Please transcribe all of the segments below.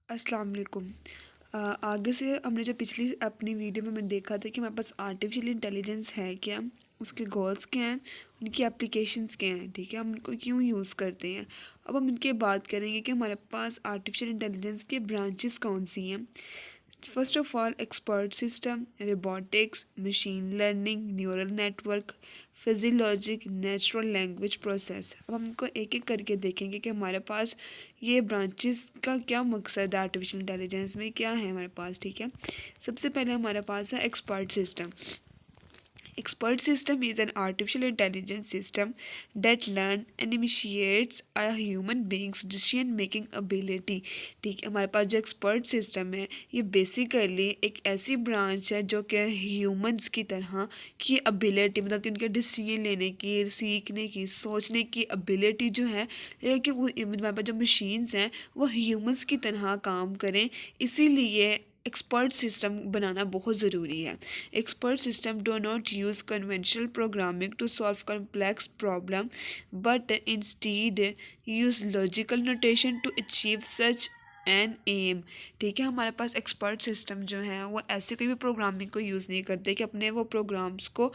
अस्सलाम वालेकुम। आगे से हमने जो पिछली अपनी वीडियो में मैंने देखा था कि हमारे पास आर्टिफिशियल इंटेलिजेंस है क्या, उसके गोल्स क्या हैं, उनकी एप्लीकेशंस क्या हैं, ठीक है, हम उनको क्यों यूज़ करते हैं। अब हम इनके बात करेंगे कि हमारे पास आर्टिफिशियल इंटेलिजेंस के ब्रांचेस कौन सी हैं। First of all expert system, robotics, machine learning, neural network, physiologic, natural language process. अब हम इनको एक एक करके देखेंगे कि हमारे पास ये ब्रांचेस का क्या मकसद है, आर्टिफिशियल इंटेलिजेंस में क्या है हमारे पास, ठीक है। सबसे पहले हमारे पास है expert system. Expert system is an artificial intelligence system that learn and imitates a human being's decision making ability। ठीक है, हमारे पास जो एक्सपर्ट सिस्टम है ये बेसिकली एक ऐसी ब्रांच है जो कि ह्यूमंस की तरह की एबिलिटी, मतलब कि उनके डिसीजन लेने की, सीखने की, सोचने की एबिलिटी जो है, ये कि वो हमारे पास जो मशीन्स हैं वो ह्यूमंस की तरह काम करें। इसीलिए एक्सपर्ट सिस्टम बनाना बहुत ज़रूरी है। Expert systems do not use conventional programming to solve complex problems, but instead use logical notation to achieve such an aim. ठीक है, हमारे पास एक्सपर्ट सिस्टम जो है वो ऐसे कोई भी प्रोग्रामिंग को यूज़ नहीं करते कि अपने वो प्रोग्राम्स को,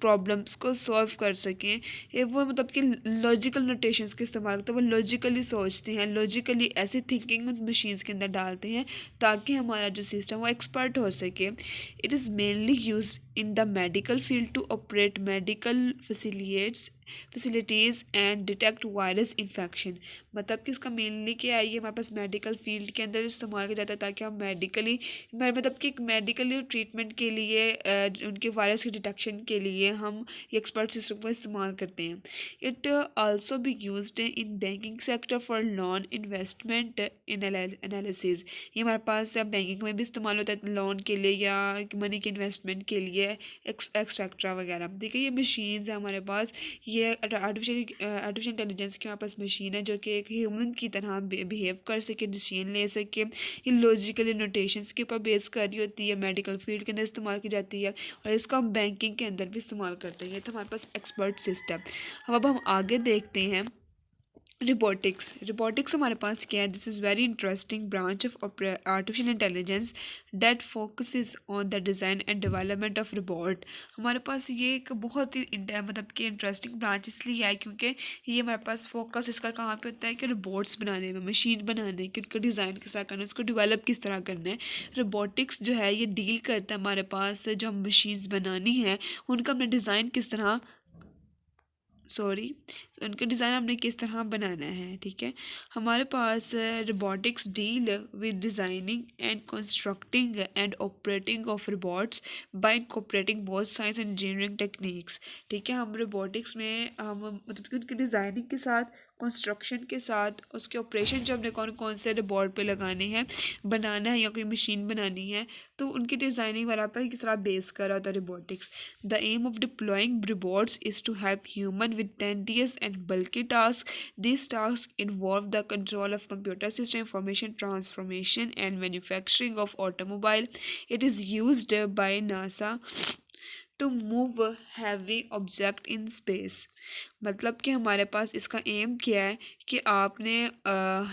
प्रॉब्लम्स को सॉल्व कर सकें। ये वो मतलब कि लॉजिकल नोटेशंस का इस्तेमाल करते हैं, वो लॉजिकली सोचते हैं, लॉजिकली ऐसी थिंकिंग मशीन्स के अंदर डालते हैं ताकि हमारा जो सिस्टम वो एक्सपर्ट हो सके। It is mainly used in the medical field to operate medical facilities and detect virus infection। मतलब कि इसका मेनली क्या है, ये हमारे पास मेडिकल फील्ड के अंदर इस्तेमाल किया जाता है ताकि हम मेडिकली, मतलब कि मेडिकली ट्रीटमेंट के लिए, उनके वायरस के डिटेक्शन के लिए हम ये एक्सपर्ट सिस्टम को इस्तेमाल करते हैं। It also be used in banking sector for loan investment analysis. ये हमारे पास बैंकिंग में भी इस्तेमाल होता है लोन के लिए या मनी के इन्वेस्टमेंट के लिए, एक्सेट्रा वगैरह। देखिए ये मशीन्स है हमारे पास, ये आर्टिफिशियल इंटेलिजेंस की हमारे पास मशीन है जो कि एक ह्यूमन की तरह बिहेव कर सके, डिसीजन ले सके। ये लॉजिकल नोटेशंस के ऊपर बेस कर रही होती है, मेडिकल फील्ड के अंदर इस्तेमाल की जाती है और इसको हम बैंकिंग के अंदर भी इस्तेमाल करते हैं। ये तो हमारे पास एक्सपर्ट सिस्टम। अब हम आगे देखते हैं रिबोटिक्स हमारे पास क्या है। This is very interesting branch of artificial intelligence that focuses on the design and development of robot. हमारे पास ये एक बहुत ही मतलब कि इंटरेस्टिंग ब्रांच इसलिए है क्योंकि ये हमारे पास फोकस इसका कहाँ पे होता है कि रोबोट्स बनाने में, मशीन बनाने की, उनका डिज़ाइन किस तरह करना है, उसको डेवलप किस तरह करना है। रोबोटिक्स जो है ये डील करता है हमारे पास जो हम मशीन्स बनानी है उनका हमने डिज़ाइन किस तरह, सॉरी, उनका डिज़ाइन हमने किस तरह बनाना है। ठीक है, हमारे पास robotics deal with designing and constructing and operating of robots by incorporating both science and engineering techniques. ठीक है, हम रोबोटिक्स में हम मतलब कि उनकी डिज़ाइनिंग के साथ, कंस्ट्रक्शन के साथ, उसके ऑपरेशन जो हमने कौन कौन से रोबोट पे लगाने हैं, बनाना है या कोई मशीन बनानी है, तो उनकी डिज़ाइनिंग वगैरह पर किस तरह बेस कर रहा था robotics. The aim of deploying robots is to help human with tedious and bulky tasks. These tasks involve the control of computer system, information transformation, and manufacturing of automobile. It is used by NASA to move heavy object in space। मतलब कि हमारे पास इसका M क्या है कि आपने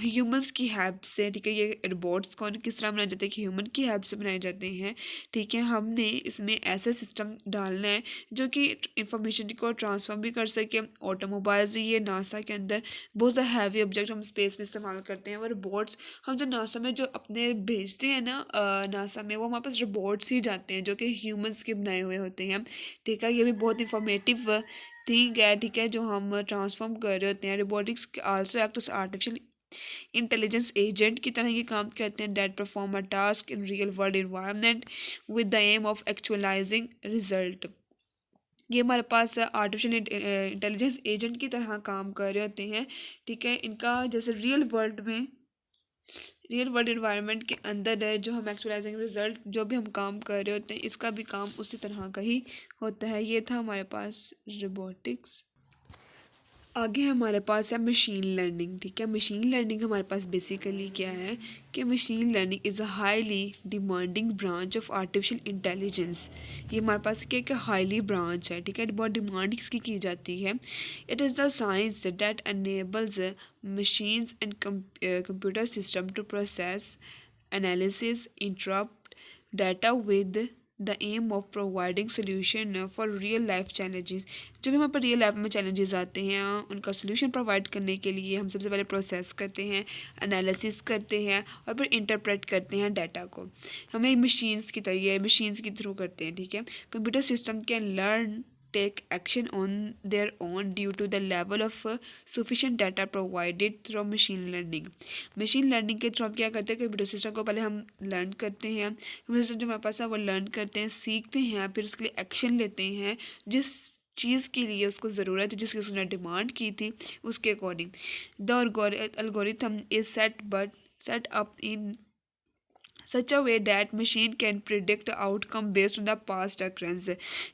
humans की help से, ठीक है, ये रोबोट्स कौन किस तरह बनाए जाते हैं कि ह्यूमन की हेल्प से बनाए जाते हैं। ठीक है, हमने इसमें ऐसा सिस्टम डालना है जो कि इंफॉर्मेशन को ट्रांसफर भी कर सके। ऑटोमोबाइल्स, ये नासा के अंदर बहुत ज़्यादा हैवी ऑब्जेक्ट हम स्पेस में इस्तेमाल करते हैं, वो रोबोट्स हम जो नासा में जो अपने भेजते हैं ना, नासा में वो हमारे पास रोबोट्स ही जाते हैं जो कि ह्यूमंस के बनाए हुए होते हैं। ठीक है, ये भी बहुत इंफॉर्मेटिव थिंग है, ठीक है, जो हम ट्रांसफॉर्म कर रहे होते हैं। Robotics also act as artificial intelligence agent की तरह ये काम करते हैं that perform a task in real world environment with the aim of actualising result. ये हमारे पास आर्टिफिशियल इंटेलिजेंस एजेंट की तरह काम कर रहे होते हैं। ठीक है, इनका जैसे रियल वर्ल्ड इन्वायरमेंट के अंदर है, जो हम एक्चुअलाइजिंग रिजल्ट जो भी हम काम कर रहे होते हैं इसका भी काम उसी तरह का ही होता है। ये था हमारे पास रोबोटिक्स। आगे हमारे पास है मशीन लर्निंग। ठीक है, मशीन लर्निंग हमारे पास बेसिकली क्या है कि machine learning is a highly demanding branch of artificial intelligence. ये हमारे पास क्या है कि हाईली ब्रांच है। ठीक है, बहुत डिमांड इसकी की जाती है। It is the science that enables machines and computer system to process, analysis, interrupt data with the aim of providing solution for real life challenges। जब भी हमारे पर रियल लाइफ में चैलेंजेस आते हैं उनका सोल्यूशन प्रोवाइड करने के लिए हम सबसे पहले प्रोसेस करते हैं, एनालिसिस करते हैं और फिर इंटरप्रेट करते हैं डाटा को। हमें मशीन्स की तरह ये मशीन्स के थ्रू करते हैं। ठीक है, computer system can learn take action on their own due to the level of sufficient data provided through machine learning। Machine learning के थ्रू हम क्या करते हैं, कंप्यूटर सिस्टम को पहले हम लर्न करते हैं, कंप्यूटर सिस्टम जो हमारे पास है वो लर्न करते हैं, सीखते हैं, फिर उसके लिए एक्शन लेते हैं जिस चीज़ के लिए उसको ज़रूरत है, जिसकी उसने डिमांड की थी उसके according. The algorithm is set up in such a way that machine can predict the outcome based on the past occurrence।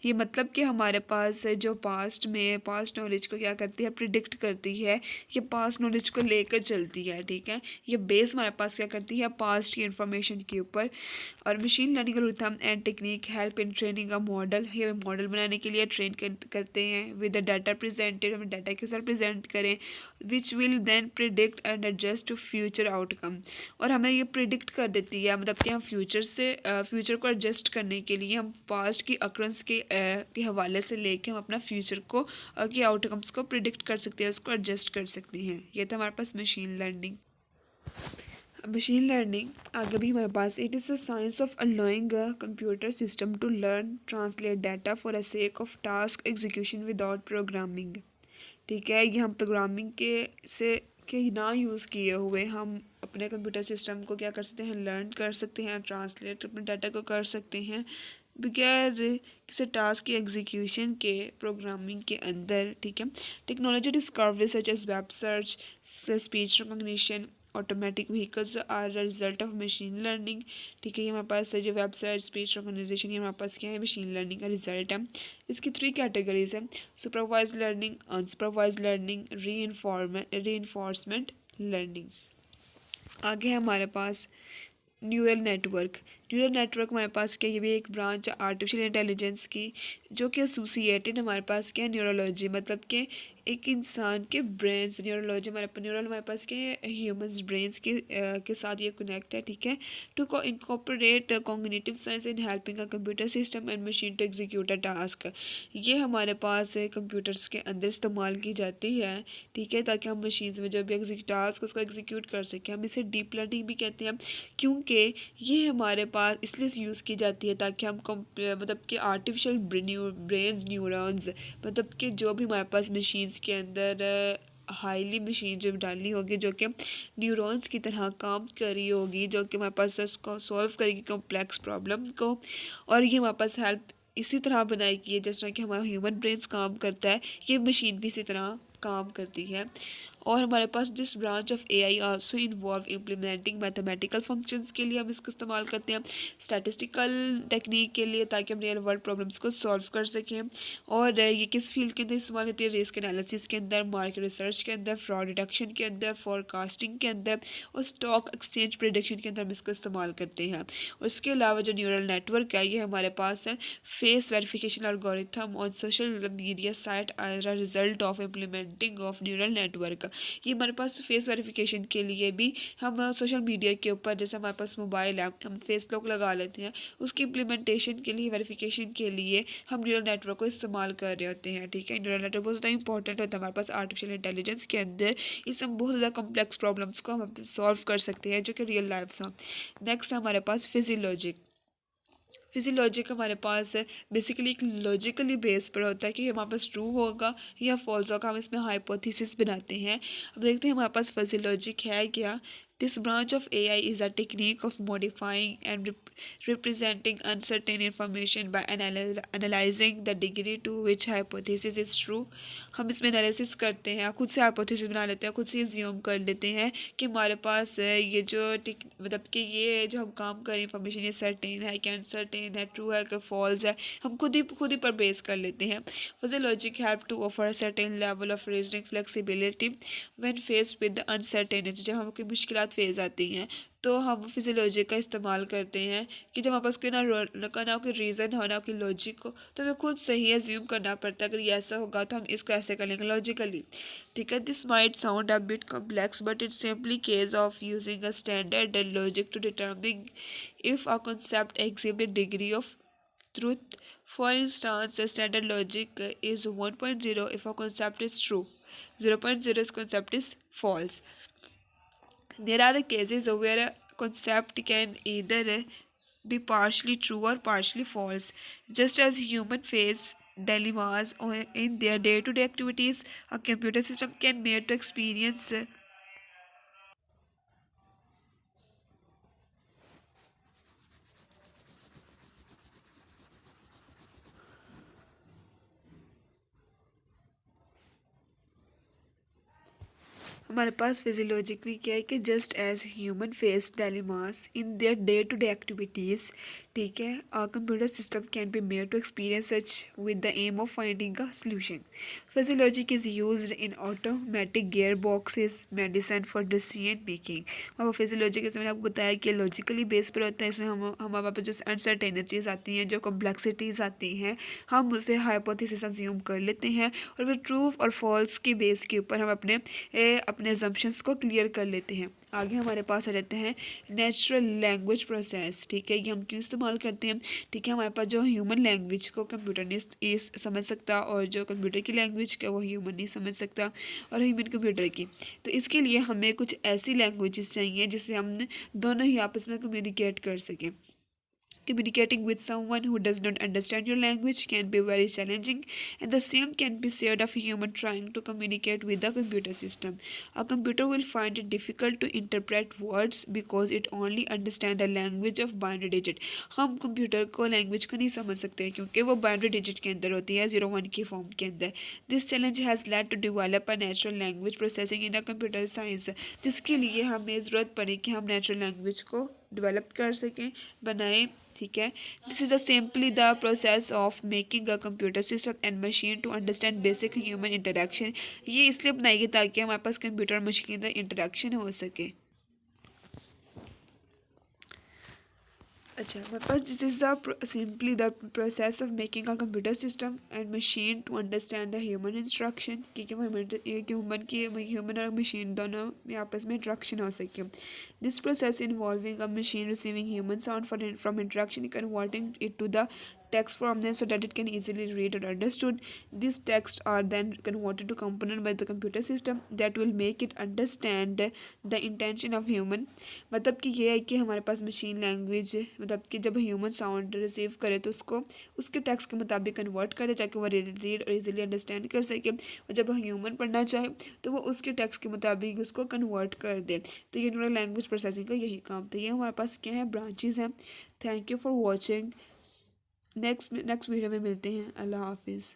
ये मतलब कि हमारे पास जो पास्ट में पास्ट नॉलेज को क्या करती है, प्रिडिक्ट करती है, ये पास्ट नॉलेज को लेकर चलती है। ठीक है, ये बेस हमारे पास क्या करती है, पास्ट की इंफॉर्मेशन के ऊपर। और machine learning algorithm and technique help in training a model. ये मॉडल बनाने के लिए ट्रेन करते हैं विद द डाटा प्रेजेंटेड, हमें डाटा के साथ प्रेजेंट करें, which will then predict and adjust to future outcome. और हमें ये प्रिडिक्ट कर देती है, मतलब कि हम फ्यूचर को एडजस्ट करने के लिए हम पास्ट की अक्रंस के हवाले से लेके हम अपना फ्यूचर को के आउटकम्स को प्रिडिक्ट कर सकते हैं, उसको एडजस्ट कर सकते हैं। ये था हमारे पास मशीन लर्निंग। मशीन लर्निंग आगे भी हमारे पास, it is the science of allowing a computer system to learn translate data for a sake of task execution without programming. ठीक है, ये हम प्रोग्रामिंग के ना यूज़ किए हुए हम अपने कंप्यूटर सिस्टम को क्या कर सकते हैं, लर्न कर सकते हैं, ट्रांसलेट अपने डाटा को कर सकते हैं बगैर किसी टास्क की एग्जीक्यूशन के, प्रोग्रामिंग के अंदर। ठीक है, technology discovery such as web search, speech recognition, automatic vehicles are result of machine learning. ठीक है, ये हमारे पास जो वेबसाइट, स्पीच रिकॉग्निशन, ये हमारे पास क्या है, मशीन लर्निंग का रिजल्ट है। इसकी 3 कैटेगरीज है, सुपरवाइज लर्निंग, अनसुपरवाइज लर्निंग, री इन्फोर्समेंट लर्निंग। आगे है हमारे पास न्यूरल नेटवर्क। न्यूरल नेटवर्क हमारे पास क्या, ये भी एक ब्रांच है आर्टिफिशियल इंटेलिजेंस की, जो कि एसोसिएटेड हमारे पास क्या है, न्यूरोलॉजी, मतलब कि एक इंसान के ब्रेन से। न्यूरोलॉजी न्यूरल हमारे पास क्या है, ह्यूमंस ब्रेन्स के साथ ये कनेक्ट है। ठीक है, to incorporate cognitive science in helping a computer system and machine to execute a task. ये हमारे पास कंप्यूटर्स के अंदर इस्तेमाल की जाती है। ठीक है, ताकि हम मशीन्स में जो भी टास्क उसको एग्जीक्यूट कर सकें। हम इसे डीप लर्निंग भी कहते हैं, क्योंकि ये हमारे पास इसलिए यूज़ की जाती है ताकि हम मतलब कि आर्टिफिशियल ब्रेन्स, न्यूरॉन्स, मतलब कि जो भी हमारे पास मशीन्स के अंदर हाईली मशीन जो डालनी होगी, जो कि न्यूरॉन्स की तरह काम कर रही होगी, जो कि हमारे पास उसको सॉल्व करेगी कॉम्प्लेक्स प्रॉब्लम को। और ये हमारे पास हेल्प इसी तरह बनाएगी जिस तरह कि हमारा ह्यूमन ब्रेन्स काम करता है, ये मशीन भी इसी तरह काम करती है। और हमारे पास this branch of AI also involve implementing mathematical functions के लिए हम इसका इस्तेमाल करते हैं, स्टैटिस्टिकल टेक्निक के लिए, ताकि हम रियल वर्ल्ड प्रॉब्लम्स को सॉल्व कर सकें। और ये किस फील्ड के अंदर इस्तेमाल होती है, रिस्क एनालिसिस के अंदर, मार्केट रिसर्च के अंदर, फ्रॉड डिटेक्शन के अंदर, फोरकास्टिंग के अंदर और स्टॉक एक्सचेंज प्रेडिक्शन के अंदर हम इसको इस्तेमाल करते हैं। और इसके अलावा जो न्यूरल नेटवर्क है, ये हमारे पास है face verification algorithm on social media site as a result of implementing of neural network. ये हमारे पास फेस वेरिफिकेशन के लिए भी हम सोशल मीडिया के ऊपर, जैसे हमारे पास मोबाइल है, हम फेस लॉक लगा लेते हैं, उसकी इम्प्लीमेंटेशन के लिए, वेरिफिकेशन के लिए हम न्यूरल नेटवर्क को इस्तेमाल कर रहे होते हैं। ठीक है, न्यूरल नेटवर्क बहुत ज़्यादा इंपॉर्टेंट होता है हमारे पास आर्टिफिशियल इंटेलिजेंस के अंदर। इससे हम बहुत ज़्यादा कॉम्प्लेक्स प्रॉब्लम्स को हम सॉल्व कर सकते हैं, जो कि रियल लाइफ से। नेक्स्ट हमारे पास फिजियोलॉजिक हमारे पास बेसिकली एक लॉजिकली बेस पर होता है कि हमारे पास ट्रू होगा या फॉल्स होगा, हम इसमें हाइपोथेसिस बनाते हैं। अब देखते हैं हमारे पास फिजियोलॉजिक है क्या। This branch of AI is a technique of modifying and representing uncertain information by analyzing the degree to which hypothesis is true. हम इसमें एनालिसिस करते हैं, खुद से हाइपोथेसिस बना लेते हैं, खुद से ज्यूम कर लेते हैं कि हमारे पास ये जो मतलब कि ये जो हम काम करें इंफॉर्मेशन ये सर्टेन है कि अनसर्टेन है, ट्रू है कि फॉल्स है, हम खुद ही पर बेस कर लेते हैं. Fuzzy logic help to offer a certain level of reasoning flexibility when faced with the uncertainty. जब हमको मुश्किलात फेस आती हैं तो हम फिजियोलॉजी का इस्तेमाल करते हैं कि जब हमारे पास कोई ना कोई रीज़न हो ना कोई लॉजिक हो तो हमें खुद सही एज्यूम करना पड़ता है. अगर ये ऐसा होगा तो हम इसको ऐसे कर लेंगे लॉजिकली. ठीक है, this might sound a bit complex but it's simply case of using a standard logic to determine if a concept exhibit degree of truth. For instance, the standard logic is 1.0 if a concept is true, 0.0 if concept is false. There are cases where a concept can either be partially true or partially false. Just as humans face dilemmas in their day-to-day activities, a computer system can made to experience हमारे पास physiologic में क्या है कि just as human face dilemmas in their day to day activities. ठीक है, a computer system can be made to experience such with the aim of finding a solution. Fuzzy logic is used in automatic gear boxes medicine for decision making. अब fuzzy logic जैसे मैंने आपको बताया कि logically base पर होता है. इसमें हम हमारे पास जो अनसर्टेनिटीज़ आती हैं, जो कॉम्प्लेक्सिटीज़ आती हैं, हम उसे हाइपोथेसिस अज्यूम कर लेते हैं और फिर ट्रू और फॉल्स के बेस के ऊपर हम अपने assumptions को क्लियर कर लेते हैं. आगे हमारे पास आ जाते हैं नेचुरल लैंग्वेज प्रोसेस. ठीक है, ये हम क्यों इस्तेमाल करते हैं. ठीक है, हमारे पास जो ह्यूमन लैंग्वेज को कंप्यूटर नहीं समझ सकता और जो कंप्यूटर की लैंग्वेज का वो ह्यूमन नहीं समझ सकता और ह्यूमन कंप्यूटर की. तो इसके लिए हमें कुछ ऐसी लैंग्वेजेस चाहिए जिससे हम दोनों ही आपस में कम्युनिकेट कर सकें. Communicating with someone who does not understand your language can be very challenging, and the same can be said of a human trying to communicate with the computer system. A computer will find it difficult to interpret words because it only understands the language of binary digit. हम computer को language को नहीं समझ सकते हैं क्योंकि वो binary digit के अंदर होती है, 0 1 की फॉर्म के अंदर. This challenge has led to develop a natural language processing in a computer science. जिसके लिए हमें ज़रूरत पड़ी कि हम नेचुरल लैंग्वेज को डेवलप कर सकें, बनाएं. ठीक है, this is simply the process of making a computer system and machine to understand basic human interaction. ये इसलिए बनाई गई ताकि हमारे पास कंप्यूटर और मशीन का इंटरेक्शन हो सके. अच्छा, हमारे पास this is the simply the process of making a computer system and machine to understand the human instruction. क्योंकि ह्यूमन और मशीन दोनों में आपस में इंट्रैक्शन हो सके. This process involving a machine receiving human sound from interaction converting it to the text from them so that it can easily read or understood. These texts are then converted to component by the computer system that will make it understand the intention of human. मतलब कि ये है कि हमारे पास machine language मतलब कि जब ह्यूमन साउंड रिसीव करे तो उसको उसके टेक्स्ट के मुताबिक कन्वर्ट करे ताकि वो रीड और इजीली अंडरस्टैंड कर सके. और जब ह्यूमन पढ़ना चाहे तो वो उसके टेक्स्ट के मुताबिक उसको कन्वर्ट कर दे. तो ये न्यूरल लैंग्वेज प्रोसेसिंग का यही काम था. ये हमारे पास क्या है, ब्रांचेज हैं. Thank you for watching. Next video में मिलते हैं. अल्लाह हाफिज़.